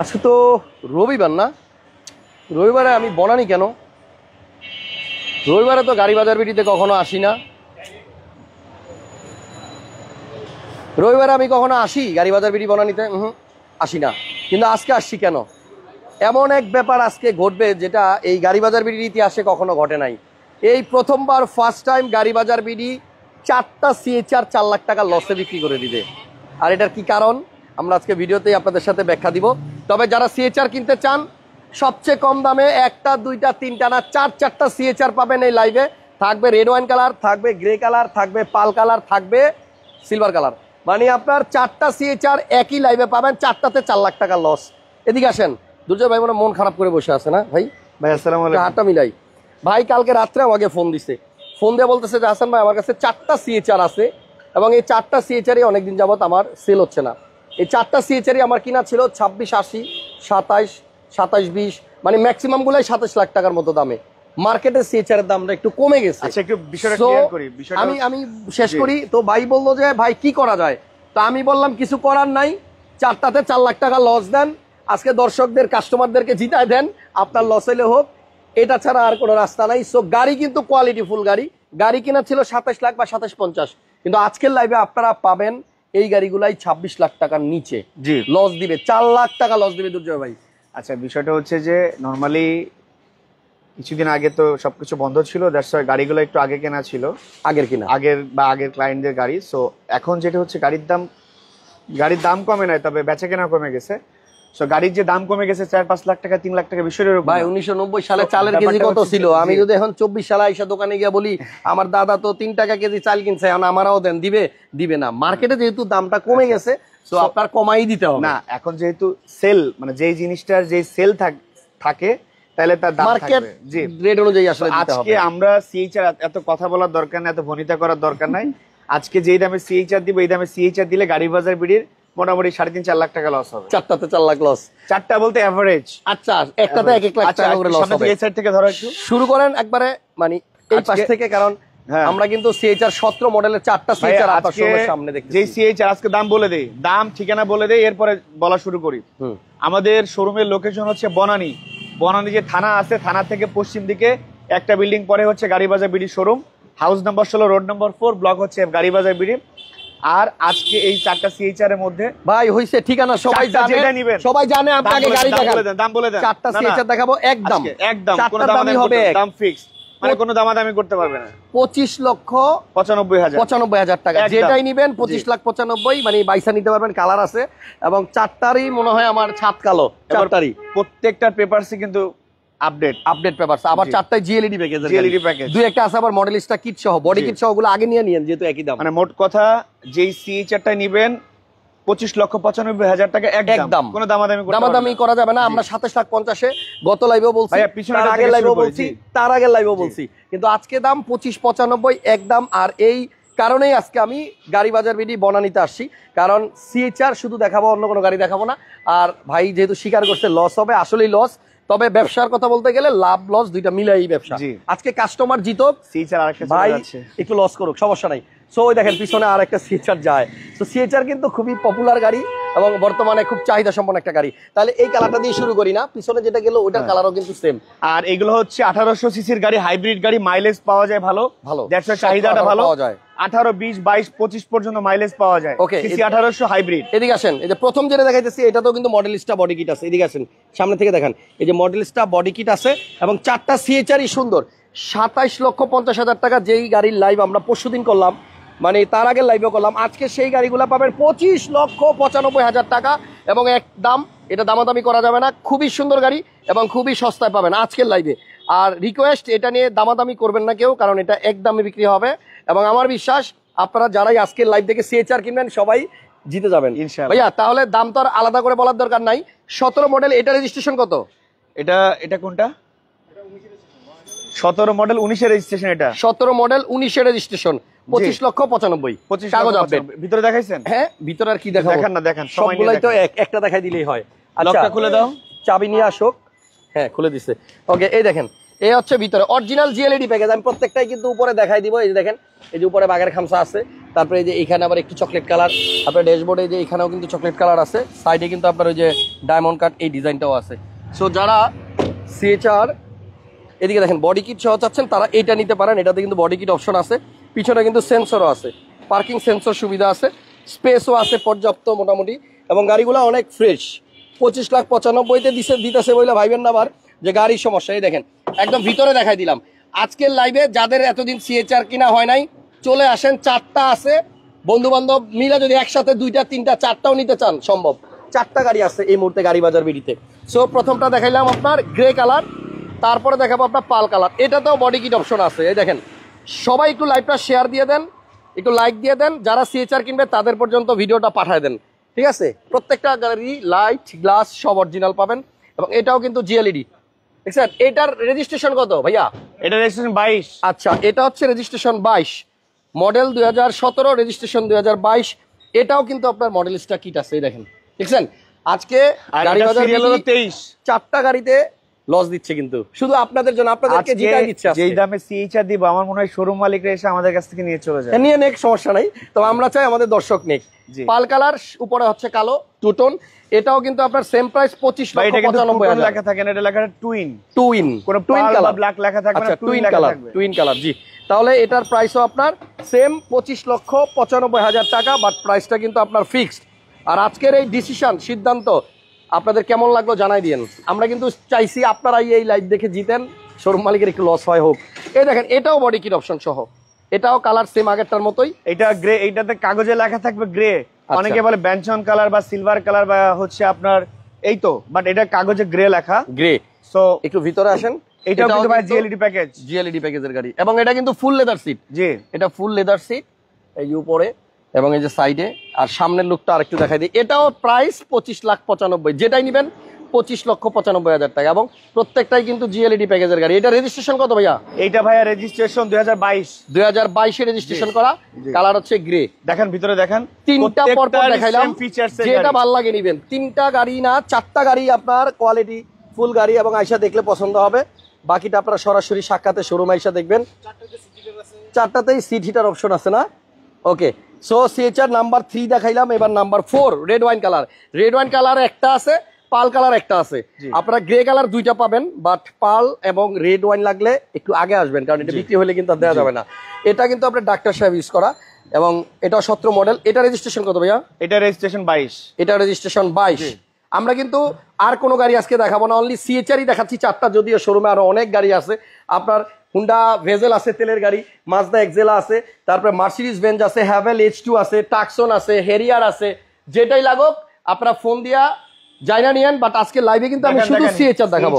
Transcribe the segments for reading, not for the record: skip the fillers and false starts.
আজকে তো রবিবার না, রবিবারে আমি বনানি কেন? রবিবারে তো গাড়ি বাজার বিটিতে কখনো আসি না। রবিবারে আমি কখনো আসি গাড়ি বাজার বিটি বনানিতে? আসি না। কিন্তু আজকে আসছি কেন? এমন এক ব্যাপার আজকে ঘটবে যেটা এই গাড়ি বাজার বিটির ইতিহাসে কখনো ঘটে নাই। এই প্রথমবার ফার্স্ট টাইম গাড়ি বাজার বিটি 4টা সিএচআর 4 লাখ টাকা লসে বিক্রি করে দিবে। আর এটার কি কারণ আমরা আজকে ভিডিওতেই আপনাদের সাথে ব্যাখ্যা দিব। তবে যারা সিএচআর কিনতে চান সবচেয়ে কম দামে 1টা 2টা 3টা না 4টা সিএচআর পাবেন এই লাইভে। থাকবে রেড ওয়াইন কালার, থাকবে গ্রে কালার, থাকবে পাল কালার, থাকবে সিলভার কালার। মানে আপনার 4টা সিএচআর একই লাইভে পাবেন, 4টাতে 4 লাখ টাকা লস। এদিকে আসেন। দুর্জয় ভাই মনে মন খারাপ করে বসে আছে না ভাই? ভাই আসসালামু আলাইকুম। হাতটা মিলাই। ভাই কালকে রাত্রে আমাকে ফোন দিছে, ফোন দিয়ে বলতেছে যে হাসান ভাই আমার কাছে 4টা সিএচআর আছে এবং এই 4টা সিএচআরই অনেকদিন যাবত আমার সেল হচ্ছে না। এই 4টা সিএচআরই আমার কিনা ছিল 2680, 27, 2720, মানে ম্যাক্সিমাম গুলাই 27 লাখ টাকার মতো দামে। মার্কেটে সিএচআর এর দামটা একটু কমে গেছে। আচ্ছা একটু বিষয়টা ক্লিয়ার করি। আমি শেষ করি। তো ভাই বললো যে ভাই কি করা যায়, তো আমি বললাম কিছু করার নাই, 4টাতে 4 লাখ টাকা লস দেন, আজকে দর্শকদের কাস্টমারদেরকে জিতায় দেন, আপনার লস হইলে হোক, এটা ছাড়া আর কোনো রাস্তা নাই। সো গাড়ি কিন্তু কোয়ালিটি ফুল গাড়ি। গাড়ি কিনা ছিল 27 লাখ বা 2750, কিন্তু আজকের লাইভে আপনারা পাবেন এই গাড়িগুলাই 26 লাখ টাকার নিচে। জি লস দিবে, 4 লাখ টাকা লস দিবে দুর্জয় ভাই। আচ্ছা বিষয়টা হচ্ছে যে নরমালি কিছুদিন আগে তো সবকিছু বন্ধ ছিল, দ্যাটস ওয়াই গাড়িগুলো একটু আগে কেনা ছিল, আগের ক্লায়েন্টদের গাড়ি। সো এখন যেটা হচ্ছে গাড়ির দাম কমে নাই, তবে বেচা কেনা কমে গেছে। সো গাড়ির যে দাম কমে গেছে 4-5 লাখ টাকা 3 লাখ টাকা বিষয়ের ভাই 1990 সালে চালের কেজি কত ছিল? আমি যদি এখন 24 সালে আইসা দোকানে গিয়ে বলি আমার দাদা তো 3 টাকা কেজি চাল কিনছে, এখন আমারও দেন, দিবে না। মার্কেটে যেহেতু দামটা কমে গেছে তো আপনার কমাই দিতে হবে না। এখন যেহেতু সেল, মানে যেই জিনিসটার যেই সেল থাকে তাহলে তার দাম থাকবে। জি রেট অনুযায়ী আসলে দিতে হবে। আজকে আমরা সিএইচআর এত কথা বলার দরকার নাই, এত ভনিতা করার দরকার নাই। আজকে যেই দামে সিএইচআর দিব, এই দামে সিএইচআর দিলে গাড়ি বাজার বিড়ির মোটামুটি 3.5-4 লাখ টাকা লস হবে। 4টাতে 4 লাখ লস। 4টা বলতে এভারেজ। আচ্ছা একটাতে 1 লাখ টাকা করে লস হবে। এই সাইড থেকে ধরো একটু শুরু করেন একবারে, মানে এই পাশ থেকে, কারণ আমরা কিন্তু সিএইচআর 17 মডেলের 4টা সিএইচআর আপনাদের সামনে দেখতেছি। যেই সিএইচআর আজকে দাম বলে দেই, দাম ঠিকানা বলে দেই, এরপরে বলা শুরু করি। আমাদের শোরুমের লোকেশন হচ্ছে বনানী যে থানা আছে, থানা থেকে পশ্চিম দিকে একটা বিল্ডিং পরে হচ্ছে গাড়ি বাজার BD showroom, house number 16, road number 4, block হচ্ছে গাড়ি বাজার বিডি। আর আজকে এই 4টা সিএইচআর এর মধ্যে ভাই হইছে ঠিকানা সবাই জানে, সবাই জানে। আপনাকে গাড়ি দেখাবো, দাম বলে দেন। 4টা সিএইচআর দেখাবো একদম কোনো দামাদামি হবে, দাম ফিক্স, মানে কোনো দামাদামি করতে পারবে না। 25,95,000 টাকা যেটাই নিবেন 25,95,000, মানে বাইসা নিতে পারবেন, কালার আছে এবং 4টারই মনে হয় আমার ছাদ কালো, 4টারই প্রত্যেকটার পেপারসই কিন্তু আপডেট পেপারস। আবার 4টাই জিএলইডি প্যাকেজ, দুই একটা আছে আবার মডেলিস্টা কিট সহ, বডি কিট সহ, ওগুলো আগে নিয়ে নিয়েন যেহেতু একই দাম। মানে মোট কথা যেই সিএইচআরটা নিবেন 25,95,000 টাকা একদম, কোনো দামাদামি করা যাবে না। আমরা 27,50,000-এ গত লাইভেও বলছি, তার আগের লাইভেও বলছি, তার আগের লাইভেও বলছি, কিন্তু আজকে দাম 25,95 একদম। আর এই কারণেই আজকে আমি গাড়ি বাজার বিডি বনানীতে আসছি, কারণ সিএইচআর শুধু দেখাবো, অন্য কোনো গাড়ি দেখাবো না। আর ভাই যেহেতু স্বীকার করছে লস হবে, আসলেই লস। তবে ব্যবসার কথা বলতে গেলে লাভ লস দুইটা মিলাই ব্যবসা। আজকে কাস্টমার জিতুক, ভাই একটু লস করুক, সমস্যা নাই। সো ওই দেখেন পিছনে আর একটা সিএইচআর যায়। তো সিএইচআর কিন্তু খুবই পপুলার গাড়ি এবং বর্তমানে খুব চাহিদা সম্পন্ন একটা গাড়ি। তাহলে এই কালারটা দিয়ে শুরু করি না, পিছনে যেটা গেল ওটার কালারও কিন্তু সেম। আর এগুলো হচ্ছে 1800 সিসির গাড়ি, হাইব্রিড গাড়ি, মাইলেজ পাওয়া যায় ভালো, দ্যাটস চাহিদাটা ভালো পাওয়া যায়। 18, 20, 22, 25 পর্যন্ত মাইলেজ পাওয়া যায়। ওকে, সিসি 1800 হাইব্রিড। এদিকে আসেন, এই যে প্রথম যেটা দেখাইতেছি এটাতেও কিন্তু মডেলিস্টা বডি কিট আছে। এদিকে আসেন, সামনে থেকে দেখেন, এই যে মডেলিস্টা বডি কিট আছে এবং 4টা সিএইচআরই সুন্দর। 27,50,000 টাকা যেই গাড়ির লাইভ আমরা পরশুদিন করলাম, মানে তার আগের লাইভও করলাম, আজকে সেই গাড়িগুলো পাবেন 25,95,000 টাকা এবং একদম। এটা দামাদামি করা যাবে না, খুবই সুন্দর গাড়ি এবং খুবই সস্তায় পাবেন আজকের লাইভে। আর রিকোয়েস্ট, এটা নিয়ে দামাদামি করবেন না কেউ, কারণ এটা একদমই বিক্রি হবে এবং আমার বিশ্বাস আপনারা যারাই আজকের লাইভ থেকে সিএইচআর কিনবেন সবাই জিতে যাবেন ভাইয়া। তাহলে দাম তো আর আলাদা করে বলার দরকার নাই। 17 মডেল, এটা রেজিস্ট্রেশন কত? এটা কোনটা? 17 মডেল 19 এর রেজিস্ট্রেশন। এটা 17 মডেল 19 এর রেজিস্ট্রেশন, 25,95,000 কাগজ আপডেট। ভিতরে দেখাইছেন? হ্যাঁ ভিতরে আর কি দেখাবো, দেখান না, দেখান, সবগুলাই তো একটা দেখাই দিলেই হয়। লকটা খুলে দাও, চাবি নিয়ে আসুক। হ্যাঁ খুলে দিছে। ওকে, এই দেখেন, এই হচ্ছে ভিতরে অরিজিনাল জিএলইডি প্যাকেজ। আমি প্রত্যেকটাই কিন্তু উপরে দেখাই দিব। এই যে দেখেন, এই যে উপরে বাগের খামসা আছে, তারপরে এই যে এখানে আবার একটু চকলেট কালার, আপনার ড্যাশবোর্ডে যে এখানেও কিন্তু চকলেট কালার আছে, সাইডে কিন্তু আপনার ওই যে ডায়মন্ড কাট এই ডিজাইনটাও আছে। সো যারা সিএচআর এদিকে দেখেন বডি কিট সহ চাচ্ছেন তারা এটা নিতে পারেন, এটাতে কিন্তু বডি কিট অপশন আছে, পিছনে কিন্তু সেন্সরও আছে, পার্কিং সেন্সর সুবিধা আছে, স্পেসও আছে পর্যাপ্ত মোটামুটি, এবং গাড়িগুলো অনেক ফ্রেশ। 25,95,000-তে দিতেছে বলে ভাইবেন না আবার যে গাড়ির সমস্যা। এই দেখেন একদম ভিতরে দেখাই দিলাম। আজকের লাইভে যাদের এতদিন সিএচআর কিনা হয় নাই চলে আসেন, 4টা আছে, বন্ধু বান্ধব মিলে যদি একসাথে 2টা 3টা 4টাও নিতে চান সম্ভব, 4টা গাড়ি আছে এই মুহূর্তে গাড়ি বাজার বিডিতে। সো প্রথমটা দেখাইলাম আপনার গ্রে কালার, তারপরে দেখাবো আপনার পাল কালার, এটাতেও বডি কিট অপশন আছে। এই দেখেন সবাই একটু লাইভটা শেয়ার দিয়ে দেন, একটু লাইক দিয়ে দেন, যারা সিএচআর কিনবে তাদের পর্যন্ত ভিডিওটা পাঠায় দেন, ঠিক আছে? প্রত্যেকটা গাড়ি লাইট গ্লাস সব অরিজিনাল পাবেন, এবং এটাও কিন্তু জিএলইডি দেখছেন। এটার রেজিস্ট্রেশন কত ভাইয়া? এটা রেজিস্ট্রেশন 22। আচ্ছা, এটা হচ্ছে রেজিস্ট্রেশন 22, মডেল 2017, রেজিস্ট্রেশন 2022। এটাও কিন্তু আপনার মডেলিস্টা কিট আছে, এই দেখেন দেখছেন। আজকে গাড়ি বাজার 23 4টা গাড়িতে লস দিচ্ছে, কিন্তু শুধু আপনাদের জন্য, আপনাদেরকে জিতাই দিচ্ছে। যেই দামে সিএইচআর দিব আমার মনে হয় শোরুম মালিকরা এসে আমাদের কাছ থেকে নিয়ে চলে যায়। নিয়ে নেক, সমস্যা নাই, তবে আমরা চাই আমাদের দর্শক নেক। পাল কালার, উপরে হচ্ছে কালো টু টোন, এটাও কিন্তু আপনার সেম প্রাইস 25,95,000 লেখা থাকে না, এটা লেখা টুইন কোন টুইন কালার ব্ল্যাক লেখা থাকবে না, আচ্ছা টুইন কালার জি। তাহলে এটার প্রাইসও আপনার সেম 25,95,000 টাকা, বাট প্রাইসটা কিন্তু আপনার ফিক্সড। আর আজকের এই ডিসিশন সিদ্ধান্ত আপনাদের কেমন লাগলো জানাই দিয়েন। আমরা কিন্তু চাইছি আপনারা এই লাইভ দেখে জিতেন, শোরুম মালিকের একটু লস হয় হোক। এই দেখেন এটাও বডি কিট অপশন সহ, এটাও কালার সেম আগেরটার মতই। এটা গ্রে, এইটাতে কাগজে লেখা থাকবে গ্রে, অনেকে বলে বেনচন কালার বা সিলভার কালার বা হচ্ছে আপনার এই তো, বাট এটা কাগজে গ্রে লেখা, গ্রে। সো একটু ভিতরে আসেন, এটাও কিন্তু ভাই জিএলইডি প্যাকেজ, জিএলইডি প্যাকেজের গাড়ি, এবং এটা কিন্তু ফুল লেদার সিট। জি, এটা ফুল লেদার সিট, এই যে উপরে এবং এই যে সাইডে, আর সামনের লুকটা আরেকটু দেখাই দিই। এটাও প্রাইস 25,95,000, যেটাই নেবেন 25,95,000 টাকা, এবং প্রত্যেকটাই কিন্তু জিএলইডি প্যাকেজের গাড়ি। এটা রেজিস্ট্রেশন কত ভাইয়া? এইটা ভাইয়া রেজিস্ট্রেশন 2022 এ রেজিস্ট্রেশন করা, কালার হচ্ছে গ্রে। দেখেন ভিতরে দেখেন, 3টা পরপর দেখাইলাম, যেটা ভালো লাগে নিবেন। 3টা গাড়ি না 4টা গাড়ি আপনার কোয়ালিটি ফুল গাড়ি, এবং আইসা দেখলে পছন্দ হবে। বাকিটা আপনারা সরাসরি সাক্ষাতে শোরুম আইসা দেখবেন। 4টাতেই সিট হিটার অপশন আছে না? ওকে, সো সিএচআর নাম্বার 3 দেখাইলাম, এবার number 4 red wine colour. Red wine colour একটা আছে, পাল কালার একটা আছে। আপনারা গ্রে কালার 2টা পাবেন, বাট পাল এবং রেড ওয়াইন লাগলে একটু আগে আসবেন, কারণ এটা বিক্রি হলে কিন্তু আর দেওয়া যাবে না। এটা কিন্তু আপনার ডাক্তার সাহেব ইউজ করা, এবং এটা 17 মডেল। এটা রেজিস্ট্রেশন কত ভাইয়া? এটা রেজিস্ট্রেশন 22। এটা রেজিস্ট্রেশন 22। আমরা কিন্তু আর কোনো গাড়ি আজকে দেখাবো না, অনলি সিএচআরই দেখাচ্ছি 4টা, যদিও শোরুমে আরো অনেক গাড়ি আছে। আপনার হুন্ডা ভেজেল আছে তেলের গাড়ি, মাজদা এক্সেলা আছে, তারপরে মার্সিডিজ বেঞ্জ আছে, হ্যাভেল H2 আছে, টাকসন আছে, হেরিয়ার আছে, যেটাই লাগুক আপনারা ফোন দিয়া জায়না নিয়েন। বাট আজকে লাইভে কিন্তু আমি শুধু সিএচআর দেখাবো।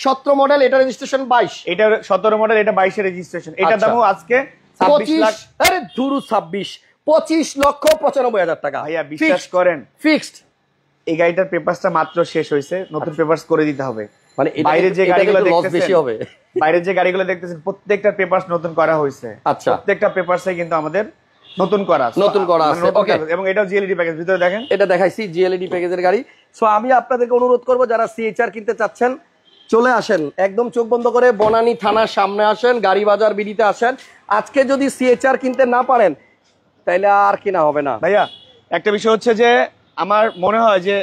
17 মডেল, এটা রেজিস্ট্রেশন 22। এটা 17 মডেল, এটা 22 এর রেজিস্ট্রেশন। এটা দামও আজকে 26 লাখ, আরে ধুরু 25,95,000 টাকা ভাইয়া, বিশ্বাস করেন ফিক্সড। এই গাড়িটার পেপারসটা মাত্র শেষ হয়েছে, নতুন পেপারস করে দিতে হবে। মানে বাইরে যে গাড়িগুলো দেখতেছেন বেশি হবে, বাইরে যে গাড়িগুলো দেখতেছেন প্রত্যেকটা পেপারস নতুন করা হয়েছে। আচ্ছা, প্রত্যেকটা পেপারসে কিন্তু আমাদের নতুন করা আছে, ওকে। এবং এটাও জিএলইডি প্যাকেজ, ভিতরে দেখেন, এটা দেখাইছি জিএলইডি প্যাকেজের গাড়ি। সো আমি আপনাদেরকে অনুরোধ করব, যারা সিএচআর কিনতে চাচ্ছেন চলে আসেন, একদম চোখ বন্ধ করে বনানী থানার সামনে আসেন, গাড়ি বাজার বিডিতে আসেন। আজকে যদি সিএচআর কিনতে না পারেন তাইলে আর কিনা হবে না। ভাইয়া একটা বিষয় হচ্ছে যে আমার মনে হয় যে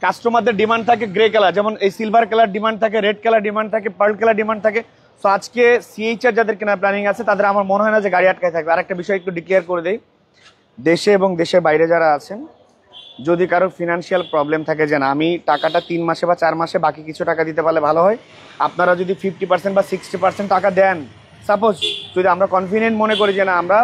কাস্টমারদের ডিমান্ড থাকে গ্রে কালার, যেমন এই সিলভার কালার ডিমান্ড থাকে, রেড কালার ডিমান্ড থাকে, পার্ল কালার ডিমান্ড থাকে। সো আজকে সিএইচআর যাদের কেনার প্ল্যানিং আছে তাদের আমার মনে হয় না যে গাড়ি আটকায় থাকবে। আর একটা বিষয় একটু ডিক্লেয়ার করে দেই, দেশে এবং দেশের বাইরে যারা আছেন, যদি কারো ফিনান্সিয়াল প্রবলেম থাকে যে না আমি টাকাটা 3 মাসে বা 4 মাসে বাকি কিছু টাকা দিতে পারলে ভালো হয়, আপনারা যদি 50% বা 60% টাকা দেন, সাপোজ যদি আমরা কনফিডেন্ট মনে করি যে না আমরা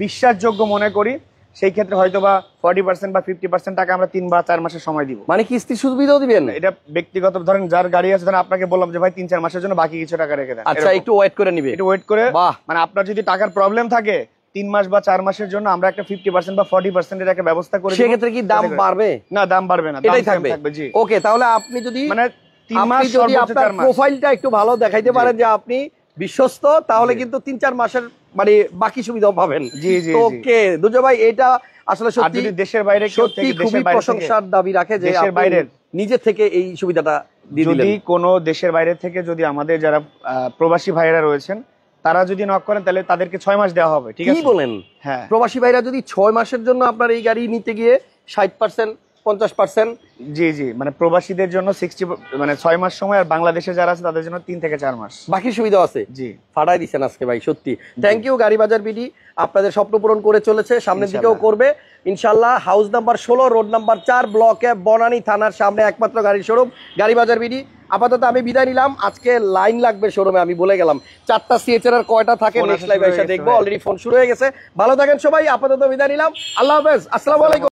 বিশ্বাসযোগ্য মনে করি, সেই ক্ষেত্রে হয়তো বা 40% বা 50% টাকা আমরা 3 বা 4 মাসের সময় দিব। মানে কিস্তি সুবিধাও দিবেন? এটা ব্যক্তিগত, ধরেন যার গাড়ি আছে, ধরেন আপনাকে বললাম যে ভাই 3-4 মাসের জন্য বাকি কিছু টাকা রেখে দেন। আচ্ছা, একটু ওয়েট করে নিবে, একটু ওয়েট করে, মানে আপনার যদি টাকার প্রবলেম থাকে 3 মাস বা 4 মাসের জন্য আমরা একটা 50% বা 40% এর একটা ব্যবস্থা করে দিব। সেক্ষেত্রে কি দাম বাড়বে? না, দাম বাড়বে না, এটাই থাকবে। জি, ওকে। তাহলে আপনি যদি মানে 3 মাস যদি আপনার প্রোফাইলটা একটু ভালো দেখাইতে পারেন যে আপনি বিশ্বস্ত, তাহলে কিন্তু 3-4 মাসের মানে বাকি সুবিধাও পাবেন। জি জি, ওকে দুজো ভাই, এটা আসলে সত্যি দেশের বাইরে কেউ থেকে, খুবই প্রশংসার দাবি রাখে যে দেশের বাইরে নিজে থেকে এই সুবিধাটা দিয়ে দিলেন। যদি কোনো দেশের বাইরে থেকে যদি আমাদের যারা প্রবাসী ভাইয়েরা রয়েছেন তারা যদি নক করেন তাহলে তাদেরকে 6 মাস দেওয়া হবে। ঠিক কি আছে, বলেন? হ্যাঁ। প্রবাসী ভাইরা যদি 6 মাসের জন্য আপনার এই গাড়ি নিতে গিয়ে 60% 50%, জি জি, মানে প্রবাসীদের জন্য 60 মানে 6 মাস সময়, আর বাংলাদেশে যারা আছে তাদের জন্য 3 থেকে 4 মাস বাকি সুবিধা আছে। জি, ফাটাই দিচ্ছেন আজকে ভাই, সত্যি থ্যাংক ইউ। গাড়ি বাজার বিডি আপনাদের স্বপ্ন পূরণ করে চলেছে, সামনের দিকেও করবে ইনশাল্লাহ। House number 16, road number 4, block এ, বনানী থানার সামনে একমাত্র গাড়ির শোরুম গাড়ি বাজার বিডি। আপাতত আমি বিদায় নিলাম, আজকে লাইন লাগবে শোরুমে, আমি বলে গেলাম 4টা সিএচআর আর কয়টা থাকে নেক্সট লাইভ এসে দেখবো, অলরেডি ফোন শুরু হয়ে গেছে। ভালো থাকেন সবাই, আপাতত বিদায় নিলাম, আল্লাহ হাফেজ, আসসালামু আলাইকুম।